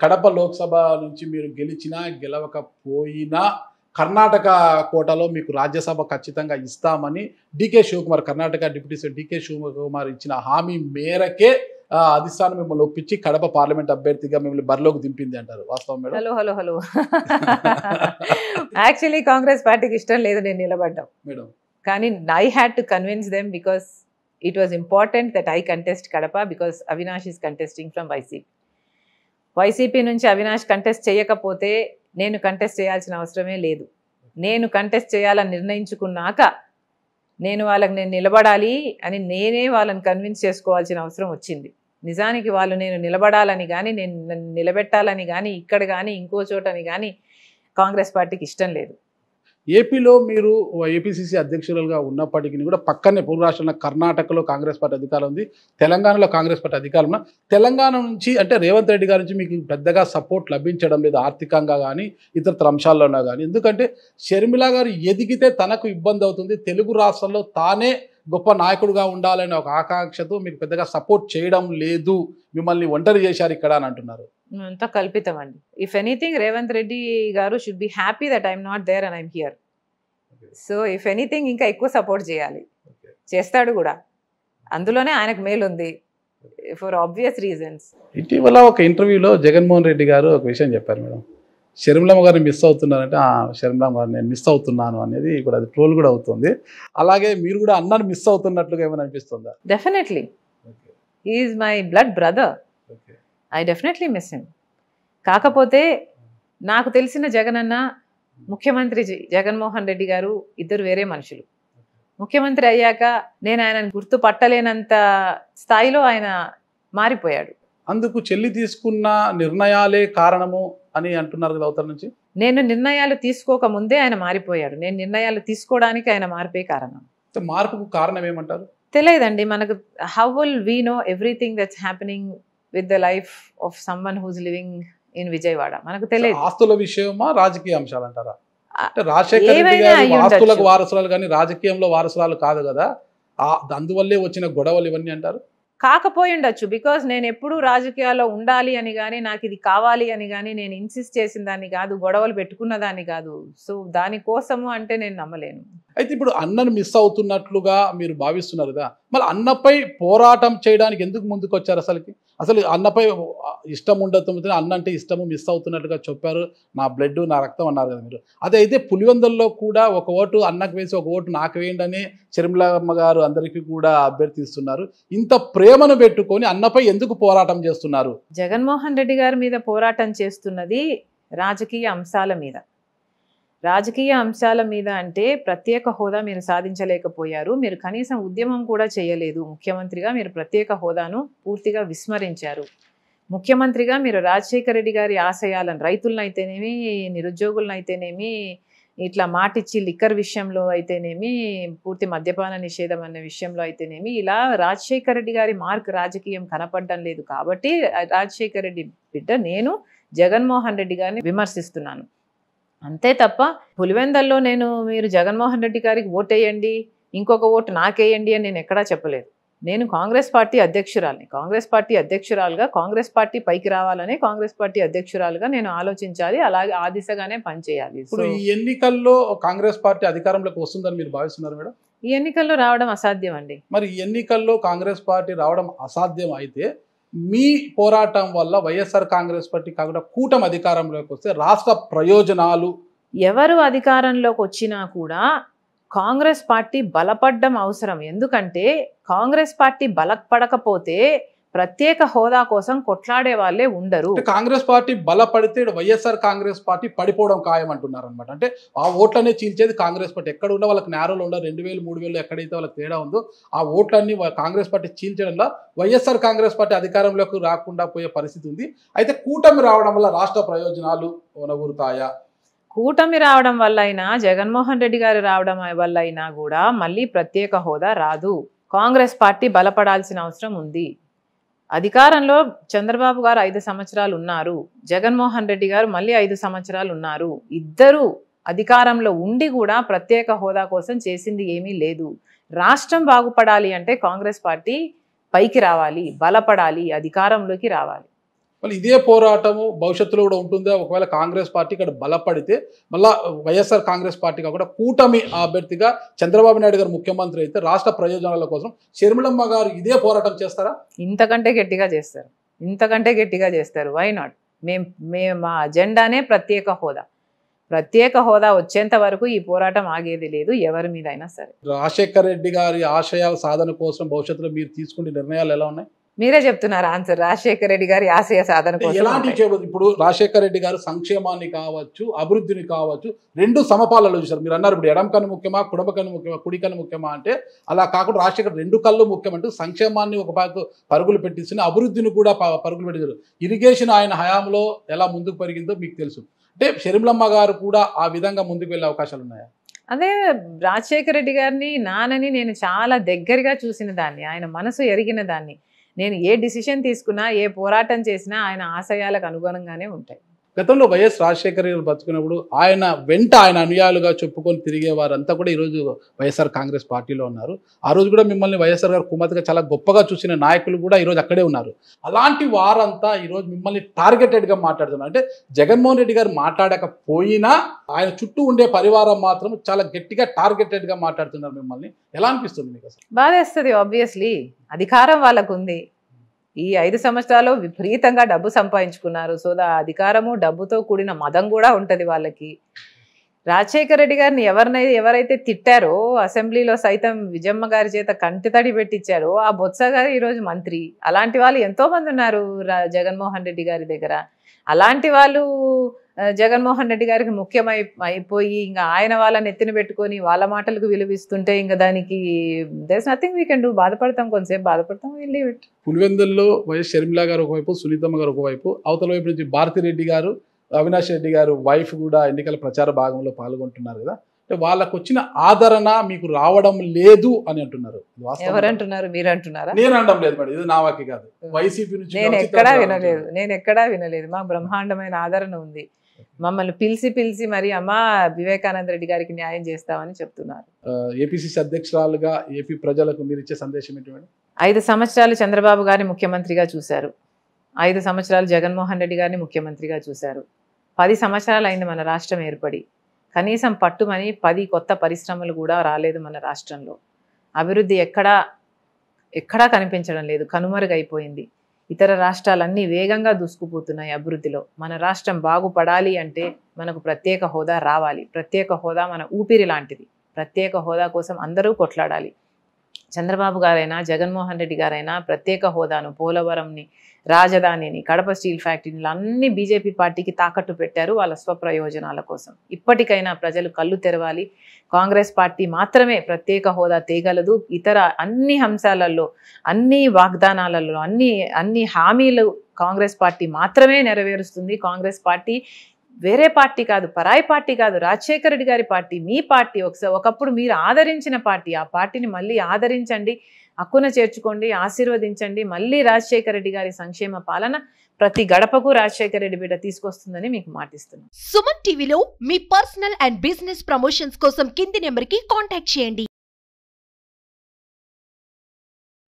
కడప లోక్సభ నుంచి మీరు గెలిచినా గెలవకపోయినా కర్ణాటక కోటాలో మీకు రాజ్యసభ ఖచ్చితంగా ఇస్తామని DK Shivakumar, Karnataka deputy CM DK Shivakumar ఇచ్చిన హామీ మేరకే అధిష్టానం మిమ్మల్ని ఒప్పించి కడప పార్లమెంట్ అభ్యర్థిగా మిమ్మల్ని బరిలోకి దింపింది అంటారు. వాస్తవం మేడం? హలో యాక్చువల్లీ కాంగ్రెస్ పార్టీకి ఇష్టం లేదు నేను నిలబడ్డాం మేడం, కానీ I had to convince them because it was important that I contest Kadapa because Avinash is contesting from YCP నుంచి అవినాష్ కంటెస్ట్ చేయకపోతే నేను కంటెస్ట్ చేయాల్సిన అవసరమే లేదు. నేను కంటెస్ట్ చేయాలని నిర్ణయించుకున్నాక నేను నిలబడాలి అని నేనే వాళ్ళని కన్విన్స్ చేసుకోవాల్సిన అవసరం వచ్చింది. నిజానికి వాళ్ళు నేను నిలబడాలని కానీ నేను నిలబెట్టాలని కానీ ఇక్కడ కానీ ఇంకో చోటని కానీ కాంగ్రెస్ పార్టీకి ఇష్టం లేదు. ఏపీలో మీరు ఏపీసీసీ అధ్యక్షులుగా ఉన్నప్పటికీ కూడా పక్కనే పూర్వ రాష్ట్రంలో కర్ణాటకలో కాంగ్రెస్ పార్టీ అధికారం ఉంది, తెలంగాణలో కాంగ్రెస్ పార్టీ అధికారం ఉన్న తెలంగాణ నుంచి అంటే రేవంత్ రెడ్డి గారి నుంచి మీకు పెద్దగా సపోర్ట్ లభించడం లేదు ఆర్థికంగా కానీ ఇతర అంశాల్లోనా కానీ. ఎందుకంటే షర్మిల గారు ఎదిగితే తనకు ఇబ్బంది అవుతుంది, తెలుగు రాష్ట్రంలో తానే గొప్ప నాయకుడుగా ఉండాలనే ఒక ఆకాంక్షతో మీకు పెద్దగా సపోర్ట్ చేయడం లేదు, మిమ్మల్ని ఒంటరి చేశారు ఇక్కడ అని అంటున్నారు. అంతా కల్పితం అండి. If anything Revanth Reddy garu should be happy that I'm not there and I'm here. So if anything ఇంకా ఎక్కువ సపోర్ట్ చేయాలి, చేస్తాడు కూడా. అందులోనే ఆయనకు మేలు ఉంది ఫర్ ఆబ్వియస్ రీజన్స్. ఇటీవల ఒక ఇంటర్వ్యూలో జగన్మోహన్ రెడ్డి గారు ఒక విషయం చెప్పారు మేడం, షర్మిలమ్మ గారిని మిస్ అవుతున్నారంటే షర్మిలమ్మ గారు నేను మిస్ అవుతున్నాను అనేది కూడా అది ట్రోల్ కూడా అవుతుంది. అలాగే మీరు కూడా అన్నను మిస్ అవుతున్నట్లుగా ఏమైనా అనిపిస్తుందా? Definitely he is my blood brother, I definitely miss him. కాకపోతే నాకు తెలిసిన జగనన్న, ముఖ్యమంత్రి జగన్మోహన్ రెడ్డి గారు ఇద్దరు వేరే మనుషులు. ముఖ్యమంత్రి అయ్యాక నేను ఆయనను గుర్తుపట్టలేనంత స్థాయిలో ఆయన మారిపోయాడు. అందుకు చెల్లి తీసుకున్న నిర్ణయాలే కారణము అని అంటున్నారు కదా అవతల నుంచి. నేను నిర్ణయాలు తీసుకోక ముందే ఆయన మారిపోయాడు, నేను నిర్ణయాలు తీసుకోవడానికి ఆయన మార్పే కారణం. మార్పుకు కారణం ఏమంటారు? తెలియదండి మనకు. How will we know everything that's happening with the life of someone who's living in Vijayawada? మనకు తెలియదు. ఆస్తుల విషయమా రాజకీయ అంశాలు అంటారా? అంటే రాజశేఖర రెడ్డి గారు ఆస్తులకు వారసురాలు కానీ రాజకీయంలో వారసురాలు కాదు కదా, అందువల్లే వచ్చిన గొడవలు ఇవన్నీ అంటారు. కాకపోయి ఉండొచ్చు, బికాజ్ నేను ఎప్పుడూ రాజకీయాల్లో ఉండాలి అని కానీ నాకు ఇది కావాలి అని కానీ నేను ఇన్సిస్ట్ చేసిన దాన్ని కాదు, గొడవలు పెట్టుకున్న దాన్ని కాదు. సో దానికోసము అంటే నేను నమ్మలేను. అయితే ఇప్పుడు అన్నను మిస్ అవుతున్నట్లుగా మీరు భావిస్తున్నారు కదా, మరి అన్నపై పోరాటం చేయడానికి ఎందుకు ముందుకు వచ్చారు? అసలు అన్నపై ఇష్టం ఉండదు, అన్న అంటే ఇష్టము మిస్ అవుతున్నట్టుగా చెప్పారు, నా బ్లడ్ నా రక్తం అన్నారు కదా మీరు. అదైతే పులివెందుల్లో కూడా ఒక ఓటు అన్నకు వేసి ఒక ఓటు నాకు వేయండి అని షర్మిలమ్మ గారు అందరికీ కూడా అభ్యర్థిస్తున్నారు. ఇంత ప్రేమను పెట్టుకొని అన్నపై ఎందుకు పోరాటం చేస్తున్నారు? జగన్మోహన్ రెడ్డి గారి మీద పోరాటం చేస్తున్నది రాజకీయ అంశాల మీద. రాజకీయ అంశాల మీద అంటే ప్రత్యేక హోదా మీరు సాధించలేకపోయారు, మీరు కనీసం ఉద్యమం కూడా చేయలేదు. ముఖ్యమంత్రిగా మీరు ప్రత్యేక హోదాను పూర్తిగా విస్మరించారు. ముఖ్యమంత్రిగా మీరు రాజశేఖర రెడ్డి గారి ఆశయాలను, రైతులనైతేనేమి నిరుద్యోగులనైతేనేమి ఇట్లా మాటిచ్చి లిక్కర్ విషయంలో అయితేనేమి పూర్తి మద్యపాన నిషేధం అనే విషయంలో అయితేనేమి ఇలా రాజశేఖర రెడ్డి గారి మార్క్ రాజకీయం కనపడడం లేదు. కాబట్టి రాజశేఖర రెడ్డి బిడ్డ నేను జగన్మోహన్ రెడ్డి గారిని విమర్శిస్తున్నాను అంతే తప్ప పులివెందల్లో మీరు జగన్మోహన్ రెడ్డి గారికి ఓటేయండి ఇంకొక ఓటు నాకేయండి అని నేను ఎక్కడా చెప్పలేదు. నేను కాంగ్రెస్ పార్టీ అధ్యక్షురాలిని. కాంగ్రెస్ పార్టీ అధ్యక్షురాలుగా కాంగ్రెస్ పార్టీ పైకి రావాలని కాంగ్రెస్ పార్టీ అధ్యక్షురాలుగా నేను ఆలోచించాలి, అలాగే ఆ దిశగానే పనిచేయాలి. ఇప్పుడు ఈ ఎన్నికల్లో కాంగ్రెస్ పార్టీ అధికారంలోకి వస్తుందని మీరు భావిస్తున్నారు మేడం? ఈ ఎన్నికల్లో రావడం అసాధ్యం అండి. మరి ఈ ఎన్నికల్లో కాంగ్రెస్ పార్టీ రావడం అసాధ్యం అయితే మీ పోరాటం వల్ల వైఎస్ఆర్ కాంగ్రెస్ పార్టీ కాకుండా కూటమి అధికారంలోకి వస్తే రాష్ట్ర ప్రయోజనాలు, ఎవరు అధికారంలోకి వచ్చినా కూడా కాంగ్రెస్ పార్టీ బలపడడం అవసరం. ఎందుకంటే కాంగ్రెస్ పార్టీ బలపడకపోతే ప్రత్యేక హోదా కోసం కొట్లాడే వాళ్ళే ఉండరు. కాంగ్రెస్ పార్టీ బలపడితే వైఎస్ఆర్ కాంగ్రెస్ పార్టీ పడిపోవడం ఖాయం అంటున్నారు అనమాట. అంటే ఆ ఓట్లనే చీల్చేది కాంగ్రెస్ పార్టీ. ఎక్కడ ఉన్నా వాళ్ళకి నేరలు ఉండవు, 2000 3000 ఎక్కడైతే వాళ్ళకి తేడా ఉందో ఆ ఓట్లన్నీ కాంగ్రెస్ పార్టీ చీల్చడంలో వైఎస్ఆర్ కాంగ్రెస్ పార్టీ అధికారంలోకి రాకుండా పోయే పరిస్థితి ఉంది. అయితే కూటమి రావడం వల్ల రాష్ట్ర ప్రయోజనాలు ఒనగూరుతాయా? కూటమి రావడం వల్ల అయినా జగన్మోహన్ రెడ్డి గారు రావడం వల్ల అయినా కూడా మళ్ళీ ప్రత్యేక హోదా రాదు. కాంగ్రెస్ పార్టీ బలపడాల్సిన అవసరం ఉంది. అధికారంలో చంద్రబాబు గారు 5 సంవత్సరాలు ఉన్నారు, జగన్మోహన్ రెడ్డి గారు మళ్ళీ 5 సంవత్సరాలు ఉన్నారు. ఇద్దరు అధికారంలో ఉండి కూడా ప్రత్యేక హోదా కోసం చేసింది ఏమీ లేదు. రాష్ట్రం బాగుపడాలి అంటే కాంగ్రెస్ పార్టీ పైకి రావాలి, బలపడాలి, అధికారంలోకి రావాలి. మళ్ళీ ఇదే పోరాటము భవిష్యత్తులో కూడా ఉంటుందా? ఒకవేళ కాంగ్రెస్ పార్టీ ఇక్కడ బలపడితే మళ్ళా వైఎస్ఆర్ కాంగ్రెస్ పార్టీ కాకుండా కూటమి అభ్యర్థిగా చంద్రబాబు నాయుడు గారు ముఖ్యమంత్రి అయితే రాష్ట్ర ప్రయోజనాల కోసం షర్మిలమ్మ గారు ఇదే పోరాటం చేస్తారా? ఇంతకంటే గట్టిగా చేస్తారు, ఇంతకంటే గట్టిగా చేస్తారు. Why not? మా అజెండానే ప్రత్యేక హోదా. ప్రత్యేక హోదా వచ్చేంత వరకు ఈ పోరాటం ఆగేది లేదు, ఎవరి మీద అయినా సరే. రాజశేఖర రెడ్డి గారి ఆశయాల సాధన కోసం భవిష్యత్తులో మీరు తీసుకునే నిర్ణయాలు ఎలా ఉన్నాయి? మీరే చెప్తున్నారు ఆన్సర్. రాజశేఖర రెడ్డి గారి ఆశయ సాధన కోసం ఎలాంటి ఇప్పుడు రాజశేఖర రెడ్డి గారు సంక్షేమాన్ని కావచ్చు, అభివృద్ధిని కావచ్చు, రెండు సమపాలలో చూశారు. మీరు అన్నారు ఇప్పుడు ఎడం కన్ను ముఖ్యమా, కుటుంబ కన్ను ముఖ్యమా, కుడి కన్ను ముఖ్యమా అంటే అలా కాకుండా రాజశేఖర రెండు కళ్ళు ముఖ్యమంటూ సంక్షేమాన్ని ఒక పరుగులు పెట్టించిన అభివృద్ధిని కూడా పరుగులు పెట్టించారు. ఇరిగేషన్ ఆయన హయాంలో ఎలా ముందుకు పెరిగిందో మీకు తెలుసు. అంటే షర్మిలమ్మ గారు కూడా ఆ విధంగా ముందుకు వెళ్ళే అవకాశాలు ఉన్నాయా? అదే రాజశేఖర రెడ్డి గారిని నాన్నని నేను చాలా దగ్గరగా చూసిన దాన్ని, ఆయన మనసు ఎరిగిన దాన్ని. నేను ఏ డిసిషన్ తీసుకున్నా, ఏ పోరాటం చేసినా ఆయన ఆశయాలకు అనుగుణంగానే ఉంటాయి. గతంలో వైఎస్ రాజశేఖర గారు బతుకున్నప్పుడు ఆయన వెంట ఆయన అనుయాలుగా చెప్పుకొని తిరిగే వారంతా కూడా ఈరోజు వైఎస్ఆర్ కాంగ్రెస్ పార్టీలో ఉన్నారు. ఆ రోజు కూడా మిమ్మల్ని వైఎస్ఆర్ గారు కుమార్తెగా చాలా గొప్పగా చూసిన నాయకులు కూడా ఈరోజు అక్కడే ఉన్నారు. అలాంటి వారంతా ఈరోజు మిమ్మల్ని టార్గెటెడ్గా మాట్లాడుతున్నారు. అంటే జగన్మోహన్ రెడ్డి గారు మాట్లాడకపోయినా ఆయన చుట్టూ ఉండే పరివారం మాత్రం చాలా గట్టిగా టార్గెటెడ్గా మాట్లాడుతున్నారు మిమ్మల్ని. ఎలా అనిపిస్తుంది మీకు అసలు? బాధేస్తుంది. ఆబ్వియస్లీ అధికారం వాళ్ళకు ఉంది. ఈ 5 సంవత్సరాలు విపరీతంగా డబ్బు సంపాదించుకున్నారు. సో అధికారము డబ్బుతో కూడిన మదం కూడా ఉంటుంది వాళ్ళకి. రాజశేఖర రెడ్డి గారిని ఎవరైతే తిట్టారో అసెంబ్లీలో సైతం విజయమ్మ గారి చేత కంటితడి పెట్టించారో ఆ బొత్స గారు ఈరోజు మంత్రి. అలాంటి వాళ్ళు ఎంతో మంది ఉన్నారు జగన్మోహన్ రెడ్డి గారి దగ్గర. అలాంటి వాళ్ళు జగన్మోహన్ రెడ్డి గారికి అయిపోయి ఇంకా ఆయన వాళ్ళని ఎత్తిన పెట్టుకొని వాళ్ళ మాటలకు విలువిస్తుంటే ఇంకా దానికి there is nothing we can do. బాధపడతాం, కొంతసేపు బాధపడతాం, లీవ్ ఇట్. పులివెందుల్లో వైఎస్ షర్మిల గారు ఒకవైపు, సునీతమ్మ గారు ఒకవైపు, అవతల వైపు నుంచి భారతిరెడ్డి గారు, అవినాష్ రెడ్డి గారు వైఫ్ కూడా ఎన్నికల ప్రచార భాగంలో పాల్గొంటున్నారు కదా. అంటే వాళ్ళకు వచ్చిన ఆదరణ మీకు రావడం లేదు అని అంటున్నారు. ఎవరంటున్నారు? మీరు అంటున్నారా? నేను అనడం లేదు మేడం, ఇది నా వాకి కాదు. వైసీపీ నుంచి నేను ఎక్కడా వినలేదు. మాకు బ్రహ్మాండమైన ఆదరణ ఉంది. మమ్మల్ని పిలిచి మరి అమ్మా వివేకానంద రెడ్డి గారికి న్యాయం చేస్తామని చెప్తున్నారు. ఏపీసీసీ అధ్యక్షురాలుగా ఏపీ ప్రజలకు మీరు ఇచ్చే సందేశం ఏంటి? 5 సంవత్సరాలు చంద్రబాబు గారిని ముఖ్యమంత్రిగా చూశారు. 5 సంవత్సరాలు జగన్మోహన్ రెడ్డి గారిని ముఖ్యమంత్రిగా చూశారు. 10 సంవత్సరాలు అయింది మన రాష్ట్రం ఏర్పడి. కనీసం పట్టుమని 10 కొత్త పరిశ్రమలు కూడా రాలేదు మన రాష్ట్రంలో. అభివృద్ధి ఎక్కడా కనిపించడం లేదు, కనుమరుగైపోయింది. ఇతర రాష్ట్రాలన్నీ వేగంగా దూసుకుపోతున్నాయి అభివృద్ధిలో. మన రాష్ట్రం బాగుపడాలి అంటే మనకు ప్రత్యేక హోదా రావాలి. ప్రత్యేక హోదా మన ఊపిరి లాంటిది. ప్రత్యేక హోదా కోసం అందరూ కొట్లాడాలి. చంద్రబాబు గారైనా జగన్మోహన్ రెడ్డి గారైనా ప్రత్యేక హోదాను, పోలవరంని, రాజధానిని, కడప స్టీల్ ఫ్యాక్టరీని అన్ని బీజేపీ పార్టీకి తాకట్టు పెట్టారు వాళ్ళ స్వప్రయోజనాల కోసం. ఇప్పటికైనా ప్రజలు కళ్ళు తెరవాలి. కాంగ్రెస్ పార్టీ మాత్రమే ప్రత్యేక హోదా తేగలదు. ఇతర అన్ని అంశాలలో, అన్ని వాగ్దానాలలో, అన్ని హామీలు కాంగ్రెస్ పార్టీ మాత్రమే నెరవేరుస్తుంది. కాంగ్రెస్ పార్టీ వేరే పార్టీ కాదు, పరాయి పార్టీ కాదు, రాజశేఖర రెడ్డి గారి పార్టీ, మీ పార్టీ. ఒకప్పుడు మీరు ఆదరించిన పార్టీ. ఆ పార్టీని మళ్ళీ ఆదరించండి, హక్కున చేర్చుకోండి, ఆశీర్వదించండి. మళ్ళీ రాజశేఖర రెడ్డి గారి సంక్షేమ పాలన ప్రతి గడపకు రాజశేఖర రెడ్డి బిడ్డ తీసుకొస్తుందని మీకు మాటిస్తున్నాను. సుమన్ టీవీలో మీ పర్సనల్ అండ్ బిజినెస్ ప్రమోషన్స్ కోసం కింది నెంబర్కి కాంటాక్ట్ చేయండి.